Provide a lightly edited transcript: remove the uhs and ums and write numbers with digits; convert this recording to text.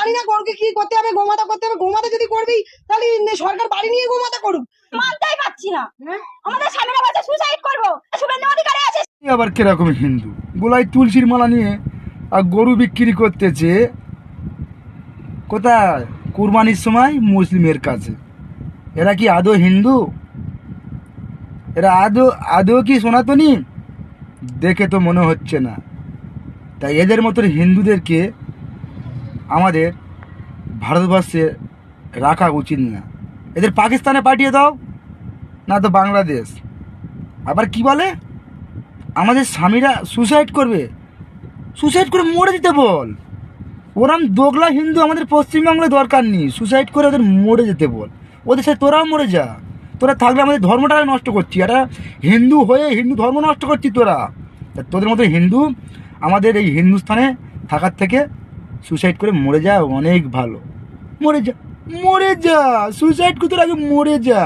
জানি না গরুকে কি করতে হবে, গোমাতা করতে হবে। গোমাতা যদি করবি তাহলে সরকার বাড়ি নিয়ে গোমাতা করুক। মানতেই পারছি না, আমাদের স্বামীরা বলছে সুসাইড করবো, শুভেন্দু অধিকারী আছে। আবার কিরকম হিন্দু গোলায় তুলসীর মালা নিয়ে আর গরু বিক্রি করতেছে কোথায়? কুরবানির সময় মুসলিমের কাছে। এরা কি আদৌ হিন্দু? এরা আদৌ কি সনাতনী? দেখে তো মনে হচ্ছে না। তাই এদের মতন হিন্দুদেরকে আমাদের ভারতবর্ষে রাখা উচিত না। এদের পাকিস্তানে পাঠিয়ে দাও, না তো বাংলাদেশ। আবার কি বলে আমাদের স্বামীরা সুসাইড করবে, সুসাইড করে মরে দিতে বল। ওরম দোগলা হিন্দু আমাদের পশ্চিমবাংলায় দরকার নেই। সুসাইড করে ওদের মরে যেতে বল, ওদের সাথে তোরাও মরে যা। তোরা থাকলে আমাদের ধর্মটা নষ্ট করছি। এটা হিন্দু হয়ে হিন্দু ধর্ম নষ্ট করছি তোরা। তোদের মতো হিন্দু আমাদের এই হিন্দুস্থানে থাকার থেকে সুসাইড করে মরে যা অনেক ভালো। মরে যা, মরে যা, সুসাইড করতে আগে মরে যা।